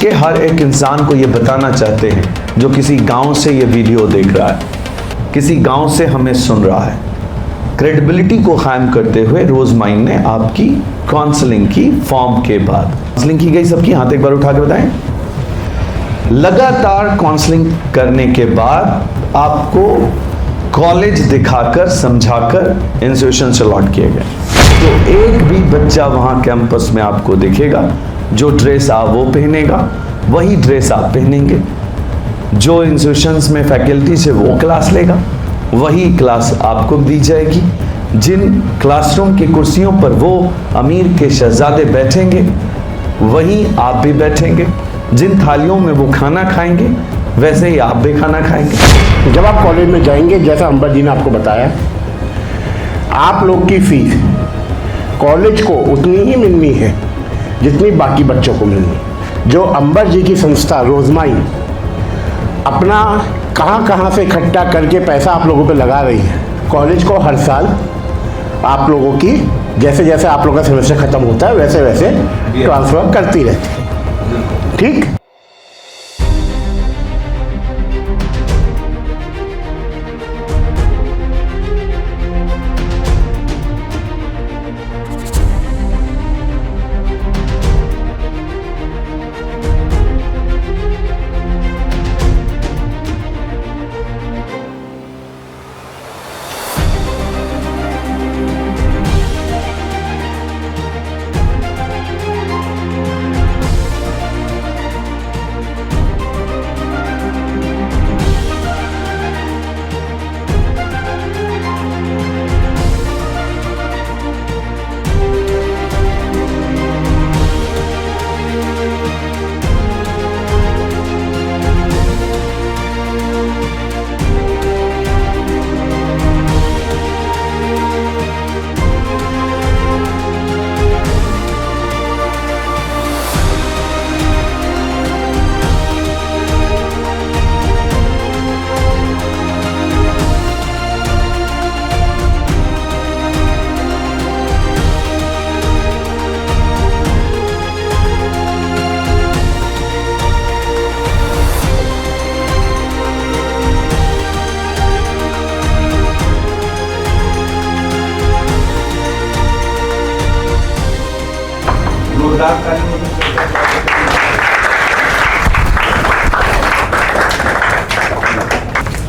के हर एक इंसान को ये बताना चाहते हैं जो किसी गांव से ये वीडियो देख रहा है, किसी गांव से हमें सुन रहा है। क्रेडिबिलिटी को कायम करते हुए रोजमाइन ने आपकी काउंसलिंग की फॉर्म के बाद काउंसलिंग की गई, सबकी हाथ एक बार उठा के बताएं। लगातार काउंसलिंग करने के बाद आपको कॉलेज दिखाकर समझाकर इंस्टीट्यूशन से लॉट किए गए। तो एक भी बच्चा वहां कैंपस में आपको दिखेगा, जो ड्रेस आप वो पहनेगा वही ड्रेस आप पहनेंगे, जो इंस्टीट्यूशंस में फैकल्टी से वो क्लास लेगा वही क्लास आपको दी जाएगी। जिन क्लासरूम की कुर्सियों पर वो अमीर के शहजादे बैठेंगे वहीं आप भी बैठेंगे। जिन थालियों में वो खाना खाएंगे वैसे ही आप भी खाना खाएंगे। जब आप कॉलेज में जाएंगे, जैसा अंबर जी ने आपको बताया, आप लोग की फीस कॉलेज को उतनी ही मिलनी है जितनी बाकी बच्चों को मिलनी। जो अंबर जी की संस्था रोजमाइन अपना कहां से इकट्ठा करके पैसा आप लोगों पे लगा रही है, कॉलेज को हर साल आप लोगों की जैसे जैसे आप लोगों का सेमेस्टर खत्म होता है वैसे वैसे ट्रांसफर करती रहती है। ठीक।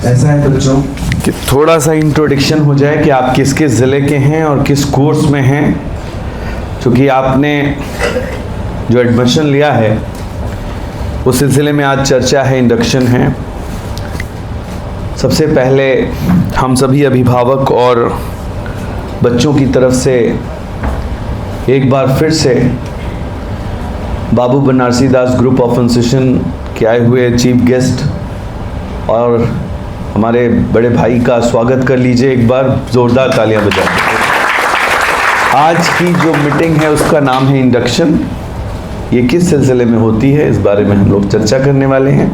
ऐसा है बच्चों कि थोड़ा सा इंट्रोडक्शन हो जाए कि आप किस किस ज़िले के हैं और किस कोर्स में हैं। क्योंकि आपने जो एडमिशन लिया है उस सिलसिले में आज चर्चा है, इंडक्शन है। सबसे पहले हम सभी अभिभावक और बच्चों की तरफ से एक बार फिर से बाबू बनारसी दास ग्रुप ऑफ इंस्टीट्यूशन के आए हुए चीफ गेस्ट और हमारे बड़े भाई का स्वागत कर लीजिए। एक बार जोरदार तालियां बजा। आज की जो मीटिंग है उसका नाम है इंडक्शन। ये किस सिलसिले में होती है इस बारे में हम लोग चर्चा करने वाले हैं।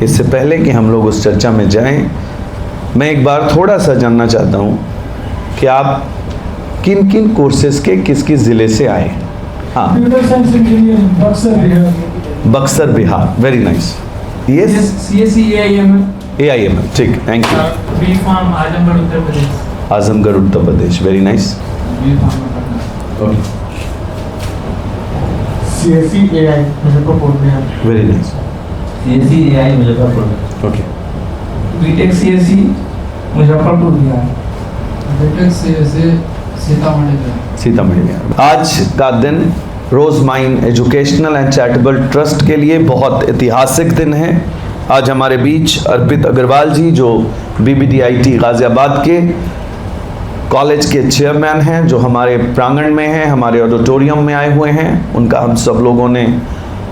इससे पहले कि हम लोग उस चर्चा में जाएं, मैं एक बार थोड़ा सा जानना चाहता हूं कि आप किन किन कोर्सेज के किस किस ज़िले से आए। हाँ, Buxar Bihar, very nice. Yes, AIML, ठीक, thank you. Azamgarh Uttar Pradesh. Azamgarh Uttar Pradesh, very nice. CSE AI Muzaffarpur Bihar, very nice. CSE AI Muzaffarpur. Okay. B Tech CSE Muzaffarpur Bihar, B Tech CSE Sitamarhi Bihar. Sitamarhi Bihar. आज का दिन रोजमाइन एजुकेशनल एंड चैरिटेबल ट्रस्ट के लिए बहुत ऐतिहासिक दिन है। आज हमारे बीच अर्पित अग्रवाल जी, जो BBDIT गाजियाबाद के कॉलेज के चेयरमैन हैं, जो हमारे प्रांगण में हैं, हमारे ऑडिटोरियम में आए हुए हैं, उनका हम सब लोगों ने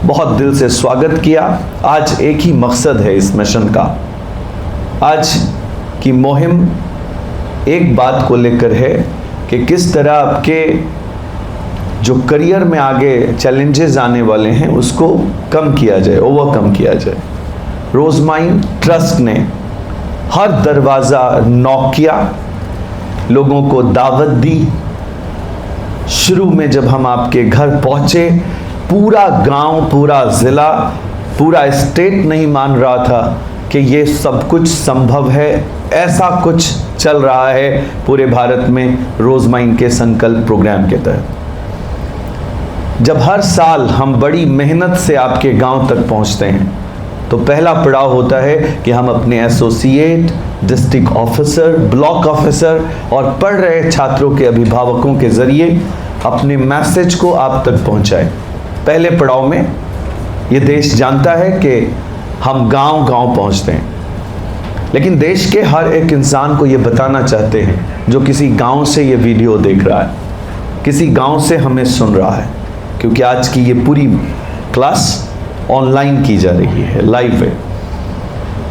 बहुत दिल से स्वागत किया। आज एक ही मकसद है इस मिशन का। आज की मुहिम एक बात को लेकर है कि किस तरह आपके जो करियर में आगे चैलेंजेस आने वाले हैं उसको कम किया जाए, ओवरकम किया जाए। रोजमाइन ट्रस्ट ने हर दरवाज़ा नॉक किया, लोगों को दावत दी। शुरू में जब हम आपके घर पहुंचे पूरा गांव, पूरा ज़िला, पूरा स्टेट नहीं मान रहा था कि ये सब कुछ संभव है। ऐसा कुछ चल रहा है पूरे भारत में रोज़माइन के संकल्प प्रोग्राम के तहत। जब हर साल हम बड़ी मेहनत से आपके गांव तक पहुंचते हैं तो पहला पड़ाव होता है कि हम अपने associate, district officer, block officer और पढ़ रहे छात्रों के अभिभावकों के ज़रिए अपने मैसेज को आप तक पहुंचाएं। पहले पड़ाव में ये देश जानता है कि हम गांव-गांव पहुंचते हैं, लेकिन देश के हर एक इंसान को ये बताना चाहते हैं जो किसी गांव से ये वीडियो देख रहा है, किसी गांव से हमें सुन रहा है, क्योंकि आज की ये पूरी क्लास ऑनलाइन की जा रही है, लाइव है।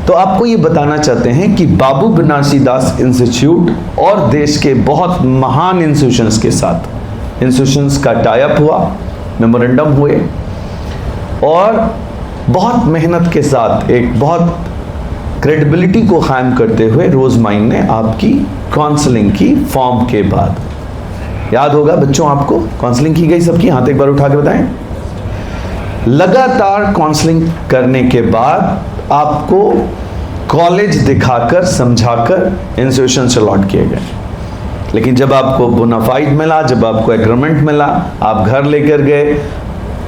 तो आपको ये बताना चाहते हैं कि बाबू बनारसी दास इंस्टीट्यूट और देश के बहुत महान इंस्टीट्यूशंस के साथ इंस्टीट्यूशंस का टाई अप हुआ, मेमोरेंडम हुए और बहुत मेहनत के साथ एक बहुत क्रेडिबिलिटी को कायम करते हुए रोज़माइन ने आपकी काउंसलिंग की फॉर्म के बाद। याद होगा बच्चों, आपको काउंसलिंग की गई सबकी, हाथ एक बार उठा के बताएं। लगातार काउंसलिंग करने के बाद आपको कॉलेज दिखाकर, समझाकर इंस्टीट्यूशन से अलॉट किए गए। लेकिन जब आपको बोनाफाइड मिला, जब आपको एग्रीमेंट मिला, आप घर लेकर गए,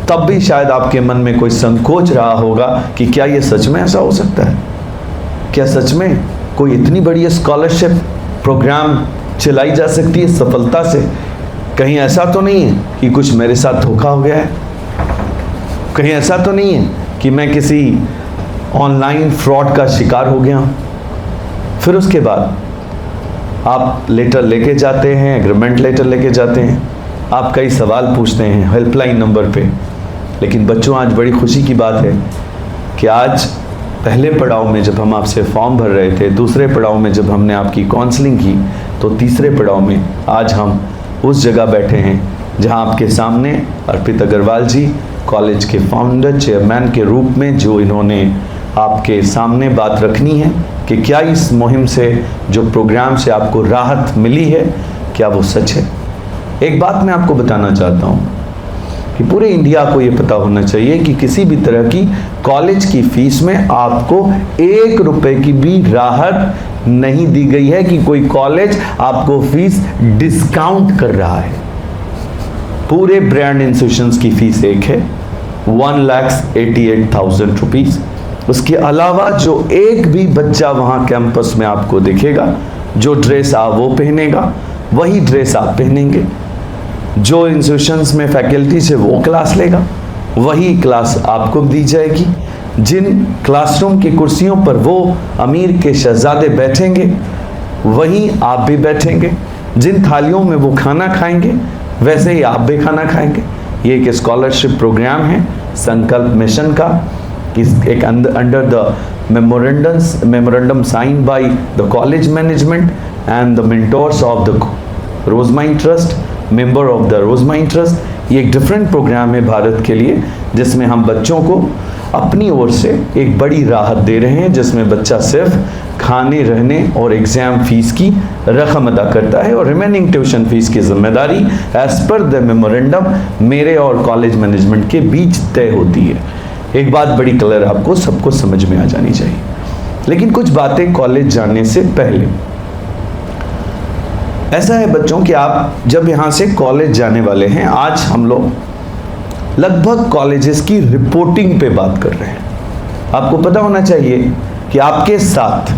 तब भी शायद आपके मन में कोई संकोच रहा होगा कि क्या ये सच में ऐसा हो सकता है? क्या सच में कोई इतनी बड़ी स्कॉलरशिप प्रोग्राम चलाई जा सकती है सफलता से? कहीं ऐसा तो नहीं है कि कुछ मेरे साथ धोखा हो गया है? कहीं ऐसा तो नहीं है कि मैं किसी ऑनलाइन फ्रॉड का शिकार हो गया हूँ? फिर उसके बाद आप लेटर लेके जाते हैं, एग्रीमेंट लेटर लेके जाते हैं, आप कई सवाल पूछते हैं हेल्पलाइन नंबर पे। लेकिन बच्चों, आज बड़ी खुशी की बात है कि आज पहले पड़ाव में जब हम आपसे फॉर्म भर रहे थे, दूसरे पड़ाव में जब हमने आपकी काउंसलिंग की, तो तीसरे पड़ाव में आज हम उस जगह बैठे हैं जहां आपके सामने अर्पित अग्रवाल जी, कॉलेज के फाउंडर, चेयरमैन के रूप में, जो इन्होंने आपके सामने बात रखनी है कि क्या इस मुहिम से, जो प्रोग्राम से आपको राहत मिली है, क्या वो सच है। एक बात मैं आपको बताना चाहता हूँ कि पूरे इंडिया को ये पता होना चाहिए कि किसी भी तरह की कॉलेज की फीस में आपको 1 रुपए की भी राहत नहीं दी गई है कि कोई कॉलेज आपको फीस डिस्काउंट कर रहा है। पूरे ब्रांड इंस्टीट्यूशंस की फीस एक है, 1,88,000 रुपीज। उसके अलावा जो एक भी बच्चा वहाँ कैंपस में आपको दिखेगा, जो ड्रेस आप वो पहनेगा वही ड्रेस आप पहनेंगे, जो इंस्टीट्यूशंस में फैकल्टी से वो क्लास लेगा वही क्लास आपको दी जाएगी। जिन क्लासरूम की कुर्सियों पर वो अमीर के शहजादे बैठेंगे वहीं आप भी बैठेंगे। जिन थालियों में वो खाना खाएंगे वैसे ही आप भी खाना खाएंगे। ये एक स्कॉलरशिप प्रोग्राम है संकल्प मिशन का, एक under the memorandum sign by the college management and the mentors of the Rosemine trust, member of the Rosemine trust. ये एक डिफरेंट प्रोग्राम है भारत के लिए, जिसमें हम बच्चों को अपनी ओर से एक बड़ी राहत दे रहे हैं, जिसमें बच्चा सिर्फ खाने, रहने और एग्ज़ाम फीस की रकम अदा करता है और रिमेनिंग ट्यूशन फीस की जिम्मेदारी एज पर द मेमोरेंडम मेरे और कॉलेज मैनेजमेंट के बीच तय होती है। एक बात बड़ी क्लियर आपको सबको समझ में आ जानी चाहिए। लेकिन कुछ बातें कॉलेज जाने से पहले, ऐसा है बच्चों कि आप जब यहाँ से कॉलेज जाने वाले हैं, आज हम लोग लगभग कॉलेजेस की रिपोर्टिंग पे बात कर रहे हैं। आपको पता होना चाहिए कि आपके साथ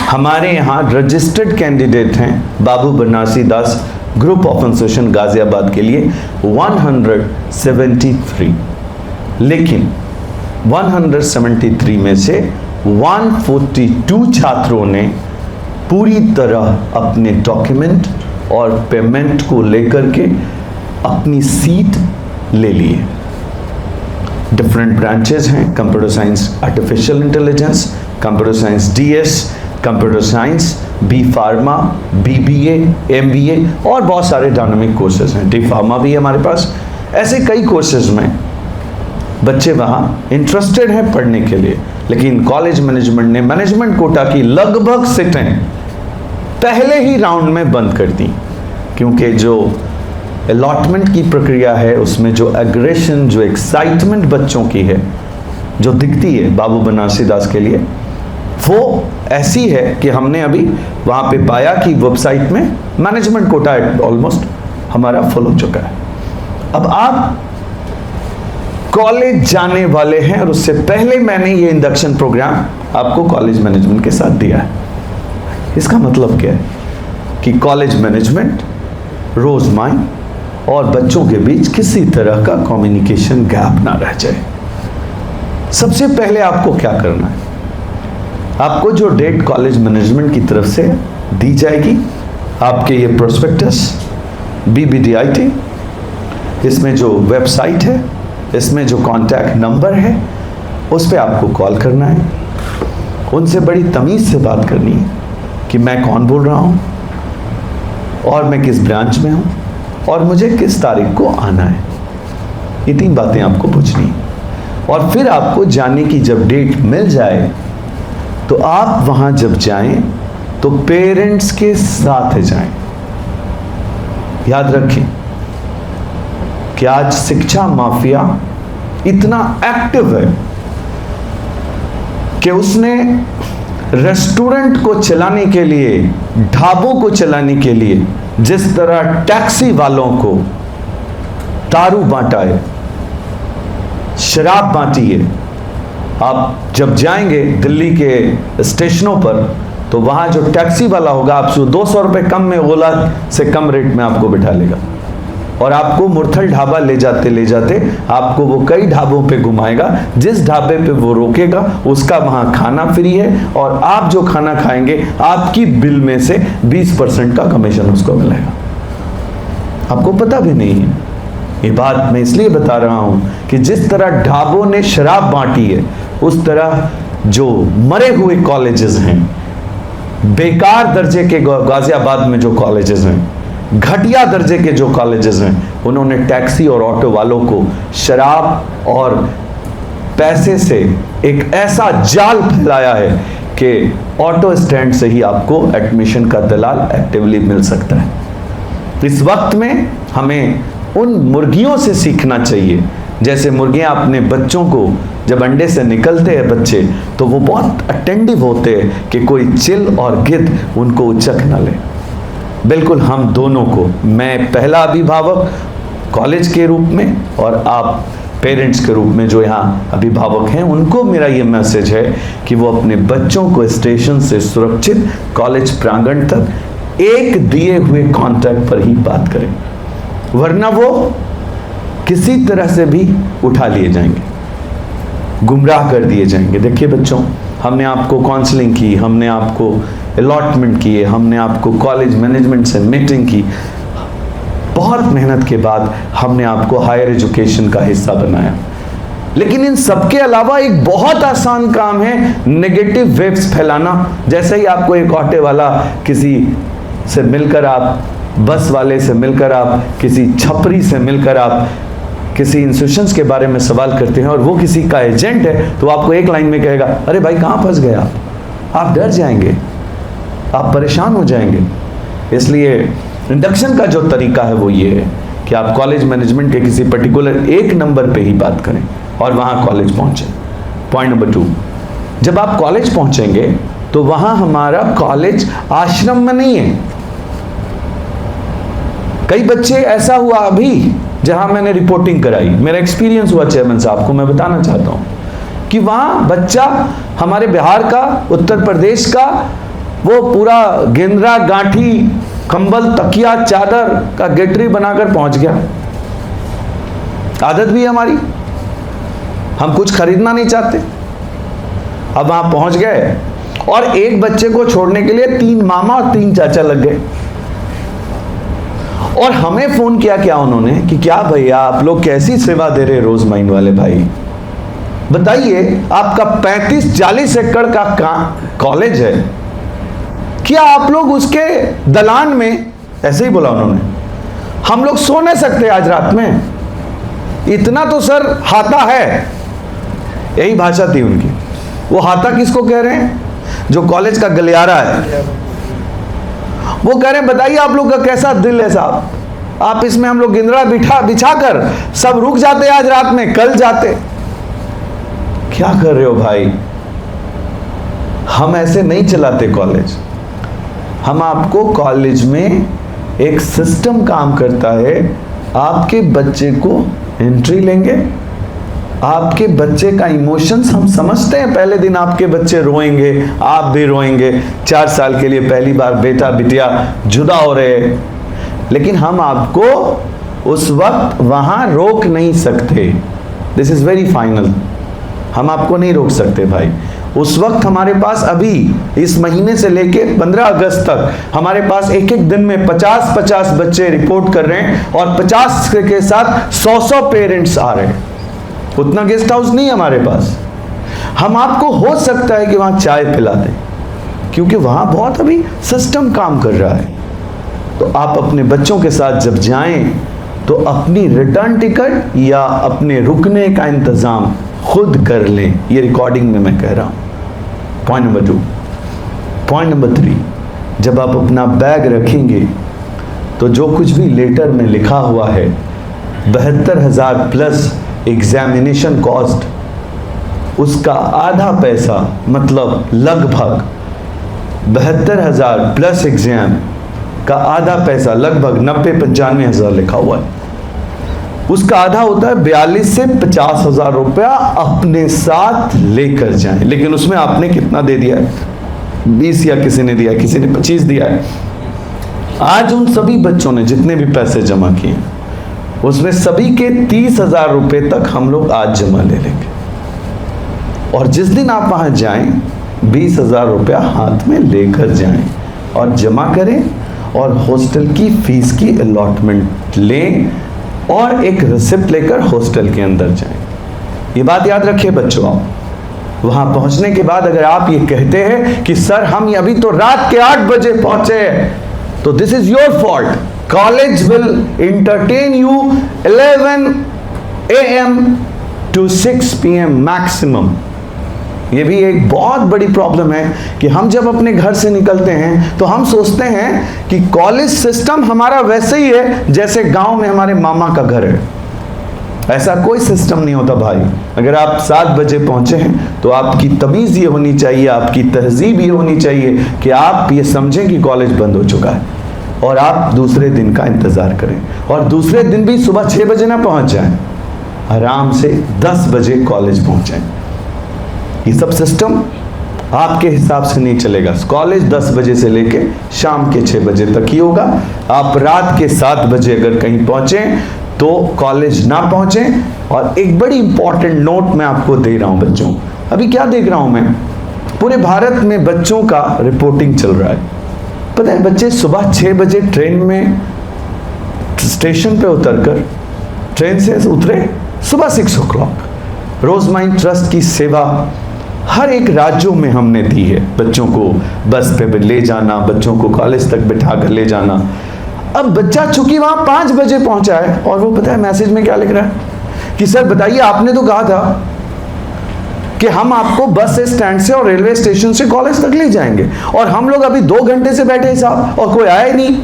हमारे यहाँ रजिस्टर्ड कैंडिडेट हैं बाबू बनारसी दास ग्रुप ऑफ इंस्टीट्यूशन गाजियाबाद के लिए 173, लेकिन 173 में से 142 छात्रों ने पूरी तरह अपने डॉक्यूमेंट और पेमेंट को लेकर के अपनी सीट ले लिए। डिफरेंट ब्रांचेस हैं, computer science artificial intelligence, computer science DS, computer science B pharma, BBA, MBA और बहुत सारे डायनामिक कोर्सेज हैं। डी फार्मा भी है हमारे पास। ऐसे कई कोर्सेज में बच्चे वहाँ इंटरेस्टेड हैं पढ़ने के लिए, लेकिन कॉलेज मैनेजमेंट ने मैनेजमेंट कोटा की लगभग सीटें पहले ही राउंड में बंद कर दी, क्योंकि जो अलॉटमेंट की प्रक्रिया है, उसमें जो एग्रेशन, जो एक्साइटमेंट बच्चों की है, जो दिखती है बाबू बनारसी दास के लिए, वो ऐसी है कि हमने अभी वहाँ पे पाया कि वेबसाइट में मैनेजमेंट कोटा ऑलमोस्ट हमारा फुल हो चुका है। अब आप कॉलेज जाने वाले हैं और उससे पहले मैंने ये इंडक्शन प्रोग्राम आपको कॉलेज मैनेजमेंट के साथ दिया है। इसका मतलब क्या है कि कॉलेज मैनेजमेंट, रोज माइंड और बच्चों के बीच किसी तरह का कम्युनिकेशन गैप ना रह जाए। सबसे पहले आपको क्या करना है, आपको जो डेट कॉलेज मैनेजमेंट की तरफ से दी जाएगी, आपके ये प्रोस्पेक्टस BBDIT, इसमें जो वेबसाइट है, इसमें जो कॉन्टैक्ट नंबर है, उस पर आपको कॉल करना है, उनसे बड़ी तमीज़ से बात करनी है कि मैं कौन बोल रहा हूँ और मैं किस ब्रांच में हूँ और मुझे किस तारीख को आना है। ये 3 बातें आपको पूछनी है। और फिर आपको जाने की जब डेट मिल जाए तो आप वहाँ जब जाएं तो पेरेंट्स के साथ जाएं। याद रखें कि आज शिक्षा माफिया इतना एक्टिव है कि उसने रेस्टोरेंट को चलाने के लिए, ढाबों को चलाने के लिए जिस तरह टैक्सी वालों को दारू बांटा है, शराब बांटी है, आप जब जाएंगे दिल्ली के स्टेशनों पर तो वहाँ जो टैक्सी वाला होगा आपसे 200 रुपये कम में, ओला से कम रेट में आपको बिठा लेगा और आपको मुरथल ढाबा ले जाते आपको वो कई ढाबों पे घुमाएगा। जिस ढाबे पे वो रोकेगा उसका वहाँ खाना फ्री है और आप जो खाना खाएंगे आपकी बिल में से 20% का कमीशन उसको मिलेगा। आपको पता भी नहीं है। ये बात मैं इसलिए बता रहा हूँ कि जिस तरह ढाबों ने शराब बांटी है, उस तरह जो मरे हुए कॉलेजेस हैं, बेकार दर्जे के गाजियाबाद में जो कॉलेजेस हैं, घटिया दर्जे के जो कॉलेजेस हैं, उन्होंने टैक्सी और ऑटो वालों को शराब और पैसे से एक ऐसा जाल फैलाया है कि ऑटो स्टैंड से ही आपको एडमिशन का दलाल एक्टिवली मिल सकता है। इस वक्त में हमें उन मुर्गियों से सीखना चाहिए, जैसे मुर्गियां अपने बच्चों को जब अंडे से निकलते हैं बच्चे, तो वो बहुत अटेंटिव होते हैं कि कोई चिल और गिद्ध उनको उचक ना ले। बिल्कुल हम दोनों को, मैं पहला अभिभावक कॉलेज के रूप में और आप पेरेंट्स के रूप में जो यहाँ अभिभावक हैं, उनको मेरा ये मैसेज है कि वो अपने बच्चों को स्टेशन से सुरक्षित कॉलेज प्रांगण तक एक दिए हुए कॉन्टैक्ट पर ही बात करें, वरना वो किसी तरह से भी उठा लिए जाएंगे, गुमराह कर दिए जाएंगे। देखिए बच्चों, हमने आपको काउंसलिंग की, हमने आपको अलॉटमेंट किए, हमने आपको कॉलेज मैनेजमेंट से मीटिंग की, बहुत मेहनत के बाद हमने आपको हायर एजुकेशन का हिस्सा बनाया। लेकिन इन सबके अलावा एक बहुत आसान काम है नेगेटिव वेव्स फैलाना। जैसे ही आपको एक ऑटो वाला किसी से मिलकर, आप बस वाले से मिलकर, आप किसी छपरी से मिलकर, आप किसी इंस्टीट्यूशंस के बारे में सवाल करते हैं और वो किसी का एजेंट है, तो आपको एक लाइन में कहेगा, अरे भाई कहाँ फंस गए आप डर जाएंगे, आप परेशान हो जाएंगे। इसलिए इंडक्शन का जो तरीका है वो ये है कि आप कॉलेज मैनेजमेंट के किसी पर्टिकुलर एक नंबर पे ही बात करें और वहाँ कॉलेज पहुँचें। पॉइंट नंबर 2, जब आप कॉलेज पहुँचेंगे तो वहाँ हमारा कॉलेज आश्रम में नहीं है। कई बच्चे, ऐसा हुआ अभी जहाँ मैंने रिपोर्टिंग कराई, मेरा एक्सपीरियंस हुआ चेयरमैन साहब को मैं बताना चाहता हूँ कि वहाँ बच्चा हमारे बिहार का, उत्तर प्रदेश का, वो पूरा गेंदरा, गांठी, कंबल, तकिया, चादर का गेटरी बनाकर पहुंच गया। आदत भी है हमारी, हम कुछ खरीदना नहीं चाहते। अब वहां पहुंच गए और एक बच्चे को छोड़ने के लिए 3 मामा और 3 चाचा लग गए और हमें फोन किया क्या उन्होंने कि क्या भैया आप लोग कैसी सेवा दे रहे रोज माइंड वाले भाई, बताइए आपका 35-40 एकड़ का कॉलेज है, क्या आप लोग उसके दलान में, ऐसे ही बोला उन्होंने, हम लोग सो नहीं सकते आज रात में, इतना तो सर हाथा है। यही भाषा थी उनकी। वो हाथा किसको कह रहे हैं? जो कॉलेज का गलियारा है। वो कह रहे हैं बताइए आप लोग का कैसा दिल है साहब, आप इसमें हम लोग गिंदरा बिछाकर सब रुक जाते आज रात में, कल जाते। क्या कर रहे हो भाई? हम ऐसे नहीं चलाते कॉलेज। हम आपको कॉलेज में एक सिस्टम काम करता है। आपके बच्चे को एंट्री लेंगे, आपके बच्चे का इमोशंस हम समझते हैं। पहले दिन आपके बच्चे रोएंगे, आप भी रोएंगे। 4 साल के लिए पहली बार बेटा बिटिया जुदा हो रहे हैं, लेकिन हम आपको उस वक्त वहां रोक नहीं सकते। This is very final. हम आपको नहीं रोक सकते भाई। उस वक्त हमारे पास अभी इस महीने से लेके 15 अगस्त तक हमारे पास एक एक दिन में 50-50 बच्चे रिपोर्ट कर रहे हैं और 50 के साथ 100 पेरेंट्स आ रहे हैं। उतना गेस्ट हाउस नहीं हमारे पास। हम आपको हो सकता है कि वहां चाय पिला दें, क्योंकि वहां बहुत अभी सिस्टम काम कर रहा है। तो आप अपने बच्चों के साथ जब जाएं तो अपनी रिटर्न टिकट या अपने रुकने का इंतजाम खुद कर लें। ये रिकॉर्डिंग में मैं कह रहा हूं। Point number 2। पॉइंट नंबर 3, जब आप अपना बैग रखेंगे तो जो कुछ भी लेटर में लिखा हुआ है 72,000 प्लस एग्जामिनेशन कॉस्ट, उसका आधा पैसा, मतलब लगभग 72,000 प्लस एग्जाम का आधा पैसा, लगभग 90-95 हज़ार लिखा हुआ है, उसका आधा होता है 42 से 50,000 रुपया अपने साथ लेकर जाएं। लेकिन उसमें आपने कितना दे दिया है? 20, या किसी ने दिया, किसी ने 25 दिया है। आज उन सभी बच्चों ने जितने भी पैसे जमा किए उसमें सभी के 30,000 रुपए तक हम लोग आज जमा ले लेंगे। और जिस दिन आप वहां जाएं 20,000 रुपया हाथ में लेकर जाएं और जमा करें और हॉस्टल की फीस की अलॉटमेंट लें और एक रिसिप्ट लेकर हॉस्टल के अंदर जाएं। ये बात याद रखिए बच्चों। आप वहां पहुंचने के बाद अगर आप ये कहते हैं कि सर हम अभी तो रात के 8 बजे पहुंचे, तो this is your fault. College will entertain you 11 AM to 6 PM maximum. ये भी एक बहुत बड़ी प्रॉब्लम है कि हम जब अपने घर से निकलते हैं तो हम सोचते हैं कि कॉलेज सिस्टम हमारा वैसे ही है जैसे गांव में हमारे मामा का घर है। ऐसा कोई सिस्टम नहीं होता भाई। अगर आप 7 बजे पहुंचे हैं तो आपकी तमीज़ ये होनी चाहिए, आपकी तहजीब ये होनी चाहिए कि आप ये समझें कि कॉलेज बंद हो चुका है और आप दूसरे दिन का इंतज़ार करें। और दूसरे दिन भी सुबह 6 बजे ना पहुंच जाएं, आराम से 10 बजे कॉलेज पहुंचें। ये सब सिस्टम आपके हिसाब से नहीं चलेगा। कॉलेज 10 बजे से लेके शाम के 6 बजे तक ही होगा। आप रात के 7 बजे अगर कहीं पहुंचें तो कॉलेज ना पहुंचें। और एक बड़ी इंपॉर्टेंट नोट मैं आपको दे रहा हूं बच्चों। अभी क्या देख रहा हूं मैं, पूरे भारत में बच्चों का रिपोर्टिंग चल रहा है। पता है बच्चे सुबह 6 बजे ट्रेन में स्टेशन पे उतरकर ट्रेन से उतरे सुबह 6 o'clock। रोजमाइन ट्रस्ट की सेवा हर एक राज्यों में हमने दी है। बच्चों को बस पे ले जाना, बच्चों को कॉलेज तक बिठा कर ले जाना। अब बच्चा चूंकि वहां 5 बजे पहुंचा है और वो पता है मैसेज में क्या लिख रहा है कि सर बताइए आपने तो कहा था कि हम आपको बस स्टैंड से और रेलवे स्टेशन से कॉलेज तक ले जाएंगे और हम लोग अभी 2 घंटे से बैठे साहब और कोई आया ही नहीं।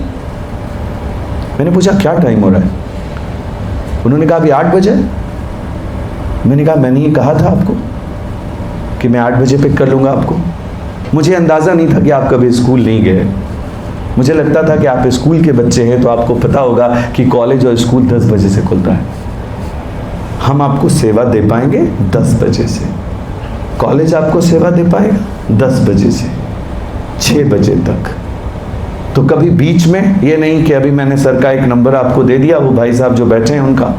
मैंने पूछा क्या टाइम हो रहा है? उन्होंने कहा अभी 8 बजे। मैंने कहा मैंने ये कहा था आपको कि मैं 8 बजे पिक कर लूँगा आपको। मुझे अंदाज़ा नहीं था कि आप कभी स्कूल नहीं गए। मुझे लगता था कि आप स्कूल के बच्चे हैं तो आपको पता होगा कि कॉलेज और स्कूल 10 बजे से खुलता है। हम आपको सेवा दे पाएंगे 10 बजे से, कॉलेज आपको सेवा दे पाएगा 10 बजे से 6 बजे तक। तो कभी बीच में ये नहीं कि अभी मैंने सर का एक नंबर आपको दे दिया, वो भाई साहब जो बैठे हैं उनका,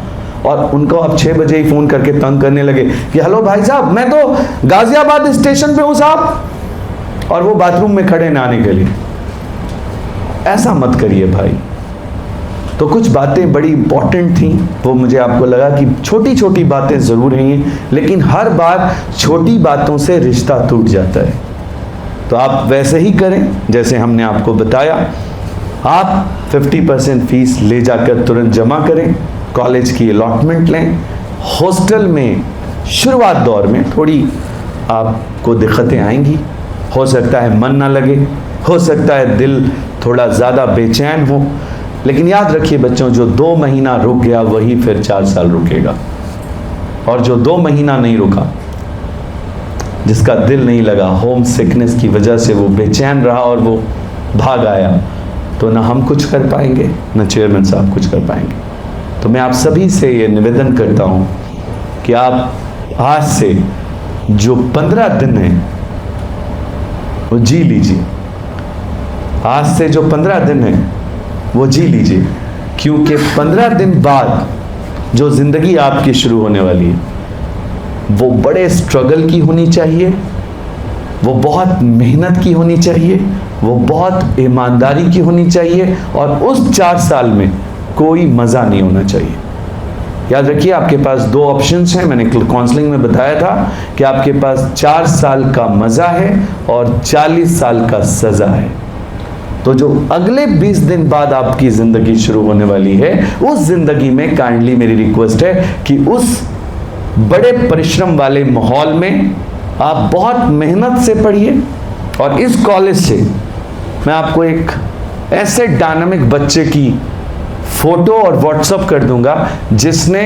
और उनको आप 6 बजे ही फ़ोन करके तंग करने लगे कि हेलो भाई साहब मैं तो गाजियाबाद स्टेशन पे हूँ साहब, और वो बाथरूम में खड़े नहाने के लिए। ऐसा मत करिए भाई। तो कुछ बातें बड़ी इंपॉर्टेंट थी, वो मुझे आपको लगा कि छोटी छोटी बातें ज़रूर हैं, लेकिन हर बार छोटी बातों से रिश्ता टूट जाता है। तो आप वैसे ही करें जैसे हमने आपको बताया। आप 50% फीस ले जाकर तुरंत जमा करें, कॉलेज की अलॉटमेंट लें। हॉस्टल में शुरुआत दौर में थोड़ी आपको दिक्कतें आएंगी, हो सकता है मन ना लगे, हो सकता है दिल थोड़ा ज़्यादा बेचैन हो, लेकिन याद रखिए बच्चों, जो 2 महीना रुक गया वही फिर 4 साल रुकेगा, और जो 2 महीना नहीं रुका, जिसका दिल नहीं लगा, होम सिकनेस की वजह से वो बेचैन रहा और वो भाग आया, तो ना हम कुछ कर पाएंगे ना चेयरमैन साहब कुछ कर पाएंगे। तो मैं आप सभी से ये निवेदन करता हूँ कि आप आज से जो 15 दिन हैं वो जी लीजिए। आज से जो 15 दिन हैं वो जी लीजिए, क्योंकि 15 दिन बाद जो ज़िंदगी आपकी शुरू होने वाली है वो बड़े स्ट्रगल की होनी चाहिए, वो बहुत मेहनत की होनी चाहिए, वो बहुत ईमानदारी की होनी चाहिए, और उस 4 साल में कोई मज़ा नहीं होना चाहिए। याद रखिए, आपके पास 2 ऑप्शंस हैं। मैंने काउंसलिंग में बताया था कि आपके पास 4 साल का मज़ा है और 40 साल का सज़ा है। तो जो अगले 20 दिन बाद आपकी ज़िंदगी शुरू होने वाली है, उस ज़िंदगी में काइंडली मेरी रिक्वेस्ट है कि उस बड़े परिश्रम वाले माहौल में आप बहुत मेहनत से पढ़िए। और इस कॉलेज से मैं आपको एक ऐसे डायनामिक बच्चे की फ़ोटो और व्हाट्सअप कर दूंगा जिसने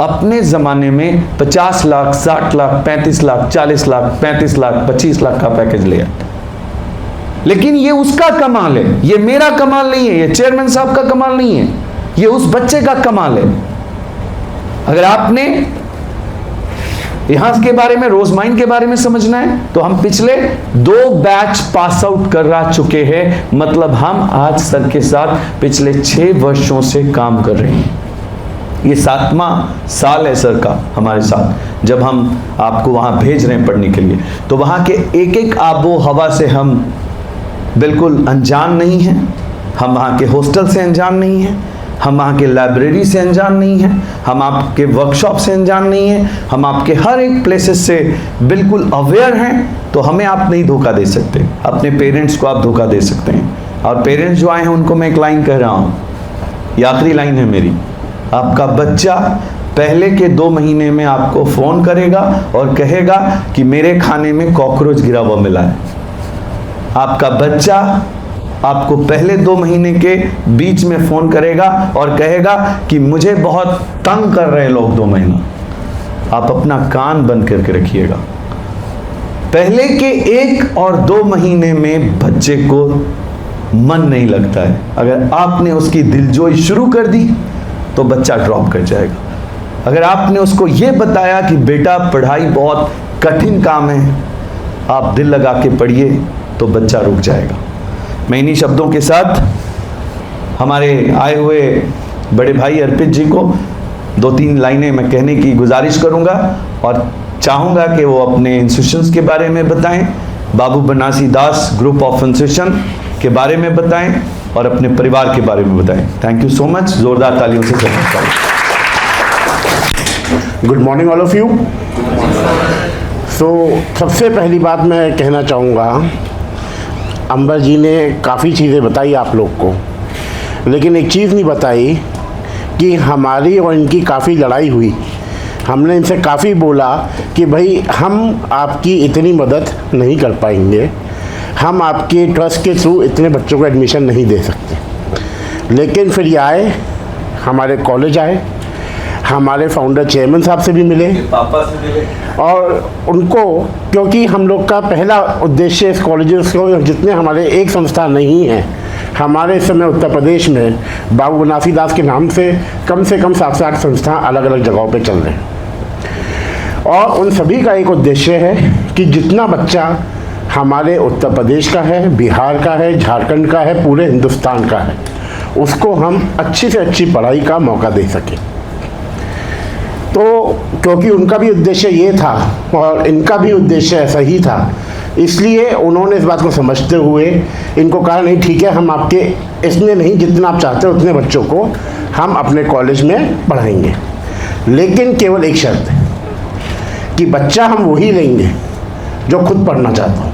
अपने ज़माने में 50 लाख, 60 लाख, 35 लाख, 40 लाख, 35 लाख, 25 लाख का पैकेज लिया। लेकिन ये उसका कमाल है, ये मेरा कमाल नहीं है, ये चेयरमैन साहब का कमाल नहीं है, ये उस बच्चे का कमाल है। अगर आपने यहां के बारे में, रोजमाइन के बारे में समझना है तो हम पिछले 2 बैच पास आउट कर चुके हैं। मतलब हम आज सर के साथ पिछले 6 वर्षों से काम कर रहे हैं। ये 7वां साल है सर का हमारे साथ, जब हम आपको वहां भेज रहे हैं पढ़ने के लिए। तो वहां के एक एक आबो हवा से हम बिल्कुल अनजान नहीं हैं, हम वहाँ के हॉस्टल से अनजान नहीं हैं, हम वहाँ के लाइब्रेरी से अनजान नहीं हैं, हम आपके वर्कशॉप से अनजान नहीं हैं, हम आपके हर एक प्लेसेस से बिल्कुल अवेयर हैं। तो हमें आप नहीं धोखा दे सकते, अपने पेरेंट्स को आप धोखा दे सकते हैं। और पेरेंट्स जो आए हैं उनको मैं एक लाइन कह रहा हूँ, ये आखिरी लाइन है मेरी। आपका बच्चा पहले के 2 महीने में आपको फ़ोन करेगा और कहेगा कि मेरे खाने में कॉकरोच गिरा हुआ मिला है। आपका बच्चा आपको पहले 2 महीने के बीच में फ़ोन करेगा और कहेगा कि मुझे बहुत तंग कर रहे हैं लोग 2 महीना। आप अपना कान बंद करके रखिएगा। पहले के 1 और 2 महीने में बच्चे को मन नहीं लगता है। अगर आपने उसकी दिलजोई शुरू कर दी तो बच्चा ड्रॉप कर जाएगा। अगर आपने उसको ये बताया कि बेटा पढ़ाई बहुत कठिन काम है, आप दिल लगा के पढ़िए, तो बच्चा रुक जाएगा। मैं इन्हीं शब्दों के साथ हमारे आए हुए बड़े भाई अर्पित जी को 2-3 लाइनें मैं कहने की गुजारिश करूंगा और चाहूँगा कि वो अपने इंस्टीट्यूशंस के बारे में बताएं, बाबू बनासी दास ग्रुप ऑफ इंस्टीट्यूशन के बारे में बताएं और अपने परिवार के बारे में बताएं। Thank you so much. ज़ोरदार तालियों से स्वागत करें। Good morning all of you. सबसे पहली बात मैं कहना चाहूँगा, अंबर जी ने काफ़ी चीज़ें बताई आप लोग को, लेकिन एक चीज़ नहीं बताई कि हमारी और इनकी काफ़ी लड़ाई हुई। हमने इनसे काफ़ी बोला कि भाई हम आपकी इतनी मदद नहीं कर पाएंगे, हम आपके ट्रस्ट के थ्रू इतने बच्चों को एडमिशन नहीं दे सकते। लेकिन फिर ये आए, हमारे कॉलेज आए, हमारे फाउंडर चेयरमैन साहब से भी मिले, पापा से मिले, और उनको, क्योंकि हम लोग का पहला उद्देश्य इस कॉलेजेस को, जितने हमारे एक संस्था नहीं है, हमारे इस समय उत्तर प्रदेश में बाबू बनासी दास के नाम से कम 7-8 संस्था अलग अलग जगहों पे चल रहे हैं। और उन सभी का एक उद्देश्य है कि जितना बच्चा हमारे उत्तर प्रदेश का है, बिहार का है, झारखंड का है, पूरे हिंदुस्तान का है, उसको हम अच्छी से अच्छी पढ़ाई का मौका दे सकें। तो क्योंकि उनका भी उद्देश्य ये था और इनका भी उद्देश्य ऐसा ही था, इसलिए उन्होंने इस बात को समझते हुए इनको कहा, नहीं ठीक है, हम आपके इसमें नहीं, जितना आप चाहते हो उतने बच्चों को हम अपने कॉलेज में पढ़ाएंगे, लेकिन केवल एक शर्त है कि बच्चा हम वही लेंगे जो खुद पढ़ना चाहता हो।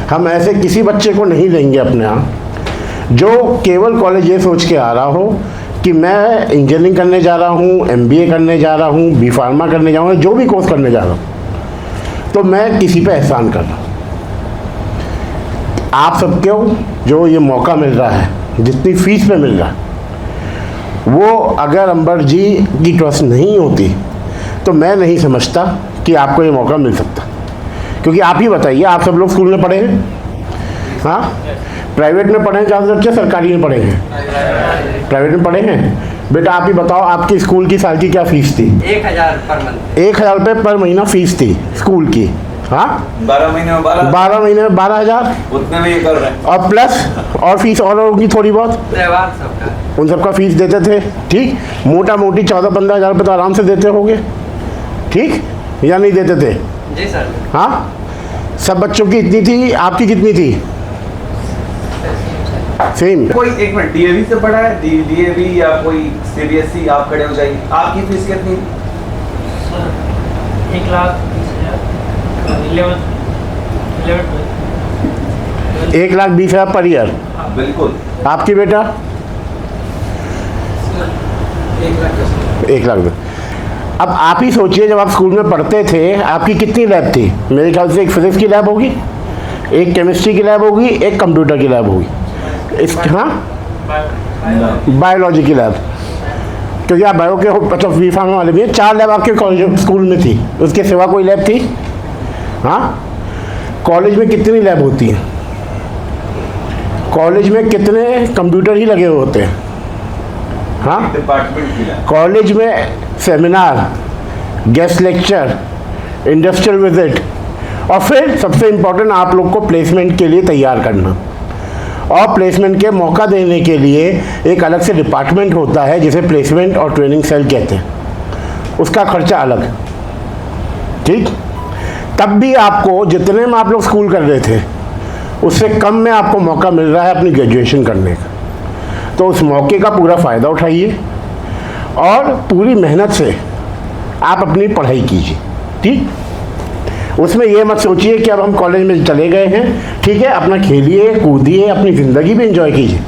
हम ऐसे किसी बच्चे को नहीं लेंगे अपने यहाँ जो केवल कॉलेज ये सोच के आ रहा हो कि मैं इंजीनियरिंग करने जा रहा हूँ, MBA करने जा रहा हूँ, B फार्मा करने जा रहा हूँ, जो भी कोर्स करने जा रहा हूँ, तो मैं किसी पे एहसान कर रहा हूँ। आप सबको जो ये मौका मिल रहा है जितनी फीस पे मिल रहा, वो अगर अंबर जी की ट्रस्ट नहीं होती तो मैं नहीं समझता कि आपको ये मौका मिल सकता। क्योंकि आप ही बताइए, आप सब लोग स्कूल में पढ़े हैं, हाँ, प्राइवेट में पढ़े हैं ज़्यादा बच्चे, सरकारी में पढ़े हैं? प्राइवेट में पढ़े हैं। बेटा आप ही बताओ, आपकी स्कूल की साल की क्या फीस थी? 1000 पर मंथ। 1000 रुपये पर महीना फीस थी स्कूल की, हाँ। 12 महीने में 12 महीने में 12,000 उतने में ये कर रहे हैं। और प्लस और फीस और होगी थोड़ी बहुत, त्योहार सबका। उन सबका फीस देते थे, ठीक। मोटा मोटी 14-15 हज़ार रुपये तो आराम से देते होंगे, ठीक, या नहीं देते थे? जी सर। हाँ, सब बच्चों की इतनी थी, आपकी कितनी थी? सेम। कोई एक मिनट डीएवी से पढ़ा है, डीएवी या कोई सीबीएसई, आप खड़े हो जाइए। आपकी फीस कितनी? 1,20,000 पर ईयर। बिल्कुल। आपकी बेटा? 1 लाख। अब आप ही सोचिए, जब आप स्कूल में पढ़ते थे आपकी कितनी लैब थी? मेरे ख्याल से एक फिजिक्स की लैब होगी, एक केमिस्ट्री की लैब होगी, एक कंप्यूटर की लैब होगी, हाँ, बायोलॉजी की लैब, क्योंकि आप बायो के अच्छा बी फार्मा वाले भी हैं। 4 लैब आपके कॉलेज स्कूल में थी, उसके सिवा कोई लैब थी? हाँ। कॉलेज में कितनी लैब होती हैं? कॉलेज में कितने कंप्यूटर ही लगे हुए होते हैं? हाँ। डिपार्टमेंट की लैब। कॉलेज में seminar, guest lecture, industrial visit, और फिर सबसे इम्पोर्टेंट आप लोग को प्लेसमेंट के लिए तैयार करना। और प्लेसमेंट के मौका देने के लिए एक अलग से डिपार्टमेंट होता है जिसे प्लेसमेंट और ट्रेनिंग सेल कहते हैं, उसका खर्चा अलग, ठीक। तब भी आपको जितने में आप लोग स्कूल कर रहे थे उससे कम में आपको मौका मिल रहा है अपनी ग्रेजुएशन करने का। तो उस मौके का पूरा फ़ायदा उठाइए और पूरी मेहनत से आप अपनी पढ़ाई कीजिए, ठीक। उसमें ये मत सोचिए कि अब हम कॉलेज में चले गए हैं, ठीक है, अपना खेलिए कूदिए, अपनी ज़िंदगी भी एंजॉय कीजिए,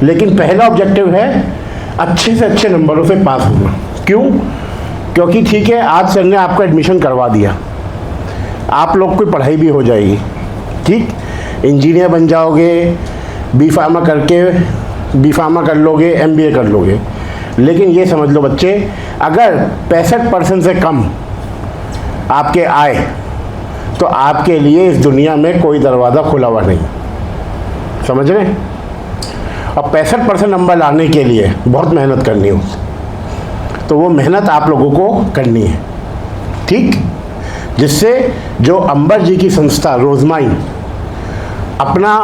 लेकिन पहला ऑब्जेक्टिव है अच्छे से अच्छे नंबरों से पास होना। क्यों? क्योंकि ठीक है, आज सर ने आपका एडमिशन करवा दिया, आप लोग की पढ़ाई भी हो जाएगी, ठीक, इंजीनियर बन जाओगे, बी फार्मा कर लोगे, MBA कर लोगे। लेकिन ये समझ लो बच्चे, अगर 65% से कम आपके आए तो आपके लिए इस दुनिया में कोई दरवाज़ा खुला हुआ नहीं, समझ रहे हैं? और 65% नंबर लाने के लिए बहुत मेहनत करनी हो, तो वो मेहनत आप लोगों को करनी है, ठीक। जिससे जो अंबर जी की संस्था रोजमाइन अपना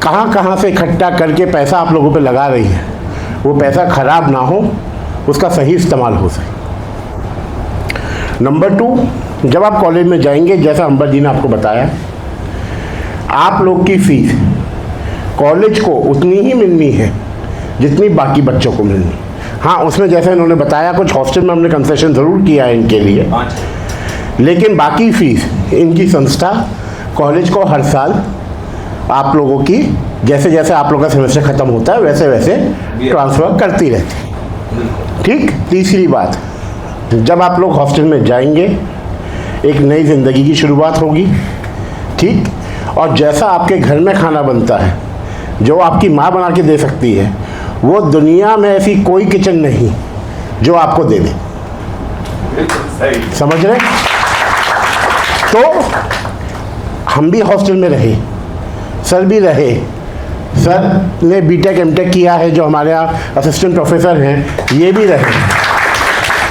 कहाँ से इकट्ठा करके पैसा आप लोगों पे लगा रही है, वो पैसा खराब ना हो, उसका सही इस्तेमाल हो सके। नंबर 2, जब आप कॉलेज में जाएंगे, जैसा अंबर जी ने आपको बताया, आप लोग की फीस कॉलेज को उतनी ही मिलनी है जितनी बाकी बच्चों को मिलनी। हाँ, उसमें जैसे इन्होंने बताया कुछ हॉस्टल में हमने कंसेशन ज़रूर किया है इनके लिए, लेकिन बाकी फीस इनकी संस्था कॉलेज को हर साल आप लोगों की जैसे जैसे आप लोगों का सेमेस्टर ख़त्म होता है वैसे वैसे ट्रांसफ़र करती रहती, ठीक। तीसरी बात, जब आप लोग हॉस्टल में जाएंगे एक नई ज़िंदगी की शुरुआत होगी, ठीक। और जैसा आपके घर में खाना बनता है, जो आपकी माँ बना के दे सकती है, वो दुनिया में ऐसी कोई किचन नहीं जो आपको दे दे, समझ रहे? तो हम भी हॉस्टल में रहे, सर भी रहे, सर ने बीटेक एमटेक किया है, जो हमारे यहाँ असिस्टेंट प्रोफेसर हैं ये भी रहे।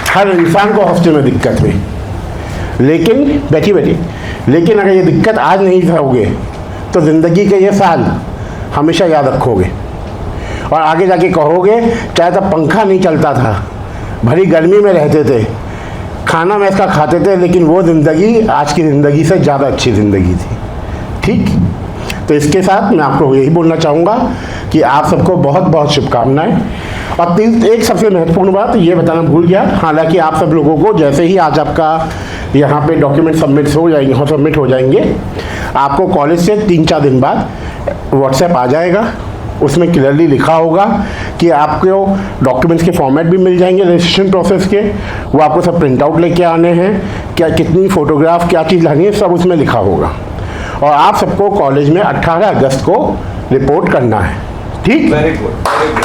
हर इंसान को हॉस्टल में दिक्कत हुई, लेकिन लेकिन अगर ये दिक्कत आज नहीं सहोगे तो ज़िंदगी के ये साल हमेशा याद रखोगे और आगे जाके कहोगे, चाहे तब पंखा नहीं चलता था, भरी गर्मी में रहते थे, खाना मैस का खाते थे, लेकिन वो ज़िंदगी आज की ज़िंदगी से ज़्यादा अच्छी ज़िंदगी थी, ठीक। तो इसके साथ मैं आपको यही बोलना चाहूँगा कि आप सबको बहुत बहुत शुभकामनाएं। और एक सबसे महत्वपूर्ण बात ये बताना भूल गया, हालांकि आप सब लोगों को जैसे ही आज आपका यहाँ पे डॉक्यूमेंट सबमिट हो जाएंगे, आपको कॉलेज से 3-4 दिन बाद व्हाट्सएप आ जाएगा, उसमें क्लियरली लिखा होगा कि आपको डॉक्यूमेंट्स के फॉर्मेट भी मिल जाएंगे रजिस्ट्रेशन प्रोसेस के, वो आपको सब प्रिंट आउट लेके आने हैं, क्या कितनी फ़ोटोग्राफ क्या चीज़ लानी है, सब उसमें लिखा होगा। और आप सबको कॉलेज में 18 अगस्त को रिपोर्ट करना है, ठीक, वेरी गुड, वेरी गुड।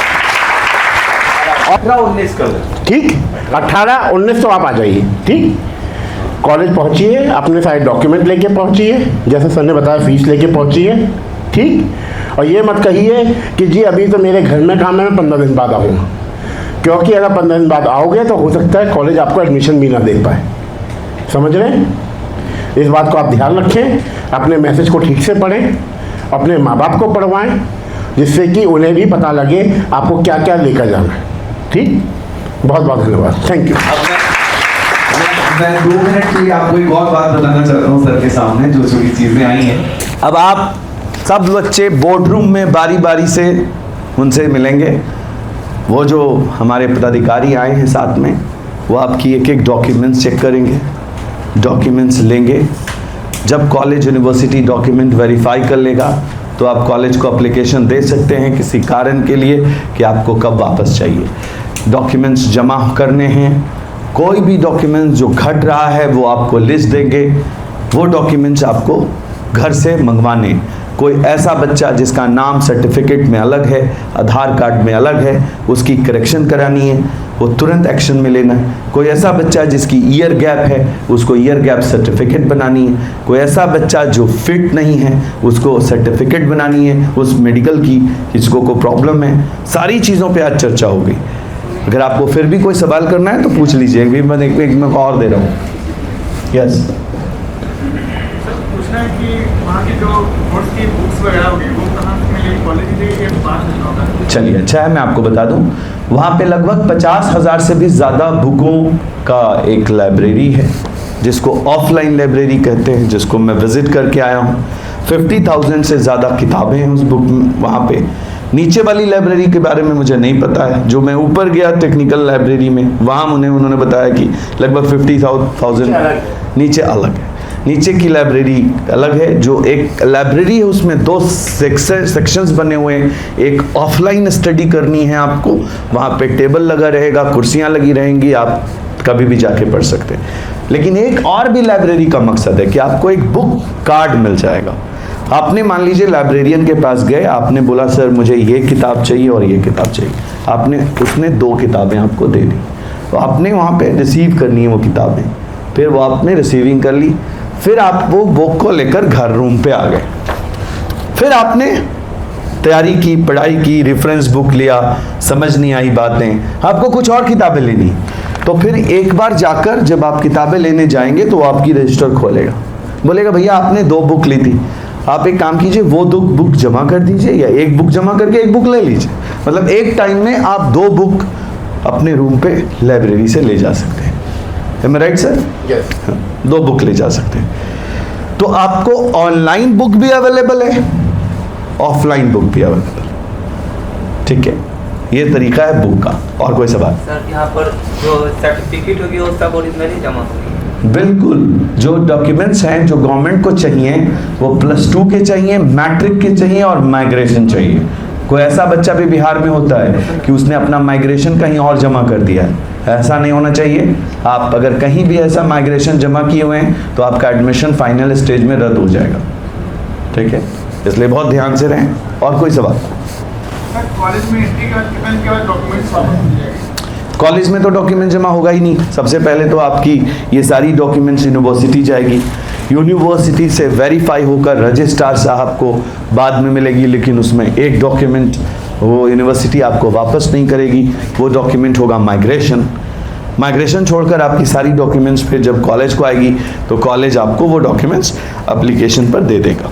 18-19 कर लें। ठीक, 18-19 तो आप आ जाइए। ठीक, कॉलेज पहुंचिए, अपने सारे डॉक्यूमेंट लेके पहुंचिए, जैसे सर ने बताया फीस लेके पहुंचिए। ठीक, और ये मत कहिए कि जी अभी तो मेरे घर में काम है, मैं 15 दिन बाद आऊँगा, क्योंकि अगर 15 दिन बाद आओगे तो हो सकता है कॉलेज आपको एडमिशन भी ना दे पाए। समझ रहे हैं? इस बात को आप ध्यान रखें, अपने मैसेज को ठीक से पढ़ें, अपने माँ बाप को पढ़वाएं, जिससे कि उन्हें भी पता लगे आपको क्या क्या लेकर जाना है। ठीक, बहुत बहुत धन्यवाद, थैंक यू। मैं 2 मिनट के लिए आपको एक और बात बताना चाहता हूँ सर के सामने, जो जो चीज़ें आई हैं। अब आप सब बच्चे बोर्ड रूम में बारी बारी से उनसे मिलेंगे। वो जो हमारे पदाधिकारी आए हैं साथ में, वो आपकी एक एक डॉक्यूमेंट्स चेक करेंगे, डॉक्यूमेंट्स लेंगे। जब कॉलेज यूनिवर्सिटी डॉक्यूमेंट वेरीफाई कर लेगा तो आप कॉलेज को एप्लीकेशन दे सकते हैं किसी कारण के लिए कि आपको कब वापस चाहिए। डॉक्यूमेंट्स जमा करने हैं, कोई भी डॉक्यूमेंट जो घट रहा है वो आपको लिस्ट देंगे, वो डॉक्यूमेंट्स आपको घर से मंगवाने। कोई ऐसा बच्चा जिसका नाम सर्टिफिकेट में अलग है, आधार कार्ड में अलग है, उसकी करेक्शन करानी है, वो तुरंत एक्शन में लेना है। कोई ऐसा बच्चा जिसकी ईयर गैप है, उसको ईयर गैप सर्टिफिकेट बनानी है। कोई ऐसा बच्चा जो फिट नहीं है, उसको सर्टिफिकेट बनानी है उस मेडिकल की, जिसको कोई प्रॉब्लम है। सारी चीज़ों पे आज चर्चा हो गई। अगर आपको फिर भी कोई सवाल करना है तो पूछ लीजिए, मैं एक मौका और दे रहा हूँ। यस, पूछना है कि वहाँ की जो बोर्ड्स की बुक्स वगैरह होगी वो कहाँ से मिलेगी, कॉलेज से ये बात करना होगा। चलिए, अच्छा है, मैं आपको बता दूं, वहाँ पे लगभग 50,000 से भी ज़्यादा बुकों का एक लाइब्रेरी है, जिसको ऑफलाइन लाइब्रेरी कहते हैं, जिसको मैं विज़िट करके आया हूँ। 50,000 से ज़्यादा किताबें हैं उस बुक में। वहाँ पे नीचे वाली लाइब्रेरी के बारे में मुझे नहीं पता है। जो मैं ऊपर गया टेक्निकल लाइब्रेरी में, वहाँ उन्होंने बताया कि लगभग 50,000 नीचे अलग है। नीचे की लाइब्रेरी अलग है, जो एक लाइब्रेरी है उसमें 2 सेक्शंस बने हुए हैं। एक ऑफलाइन स्टडी करनी है आपको, वहाँ पे टेबल लगा रहेगा, कुर्सियाँ लगी रहेंगी, आप कभी भी जाके पढ़ सकते हैं। लेकिन एक और भी लाइब्रेरी का मकसद है कि आपको एक बुक कार्ड मिल जाएगा। आपने मान लीजिए लाइब्रेरियन के पास गए, आपने बोला सर मुझे ये किताब चाहिए और ये किताब चाहिए, उसने 2 किताबें आपको दे दी, तो आपने वहाँ पे रिसीव करनी है वो किताबें। फिर वो आपने रिसीविंग कर ली, फिर आप वो बुक को लेकर घर रूम पे आ गए, फिर आपने तैयारी की, पढ़ाई की, रेफरेंस बुक लिया, समझ नहीं आई बातें, आपको कुछ और किताबें लेनी, तो फिर एक बार जाकर जब आप किताबें लेने जाएंगे तो आपकी रजिस्टर खोलेगा, बोलेगा भैया आपने 2 बुक ली थी, आप एक काम कीजिए वो 2 बुक जमा कर दीजिए, या एक बुक जमा करके एक बुक ले लीजिए। मतलब एक टाइम में आप 2 बुक अपने रूम पे लाइब्रेरी से ले जा सकते हैं। Am I right, sir? Yes, 2 book ले जा सकते हैं। तो आपको ऑनलाइन बुक भी अवेलेबल है, ऑफलाइन बुक भी अवेलेबल है। ठीक है, ये तरीका है बुक का। और कोई सवाल? सर यहाँ पर जो सर्टिफिकेट होगी वो सब ओरिजिनली जमा होगी? बिल्कुल, जो डॉक्यूमेंट्स हैं जो गवर्नमेंट को चाहिए वो +2 के चाहिए, मैट्रिक के चाहिए और माइग्रेशन चाहिए। कोई ऐसा बच्चा भी बिहार में होता है कि उसने अपना माइग्रेशन कहीं और जमा कर दिया है, ऐसा नहीं होना चाहिए। आप अगर कहीं भी ऐसा माइग्रेशन जमा किए हुए हैं तो आपका एडमिशन फाइनल स्टेज में रद्द हो जाएगा। ठीक है, इसलिए बहुत ध्यान से रहें। और कोई सवाल? सर कॉलेज में एंट्री के बाद डॉक्यूमेंट्स वापस मिल जाएंगे? कॉलेज में तो डॉक्यूमेंट जमा होगा ही नहीं। सबसे पहले तो आपकी ये सारी डॉक्यूमेंट्स यूनिवर्सिटी जाएगी, यूनिवर्सिटी से वेरीफाई होकर रजिस्ट्रार साहब को बाद में मिलेगी, लेकिन उसमें एक डॉक्यूमेंट वो यूनिवर्सिटी आपको वापस नहीं करेगी, वो डॉक्यूमेंट होगा माइग्रेशन छोड़कर आपकी सारी डॉक्यूमेंट्स फिर जब कॉलेज को आएगी तो कॉलेज आपको वो डॉक्यूमेंट्स एप्लीकेशन पर दे देगा।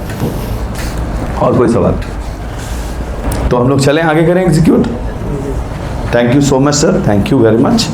और कोई सवाल? तो हम लोग चलें आगे करें execute. Thank you so much sir, thank you very much.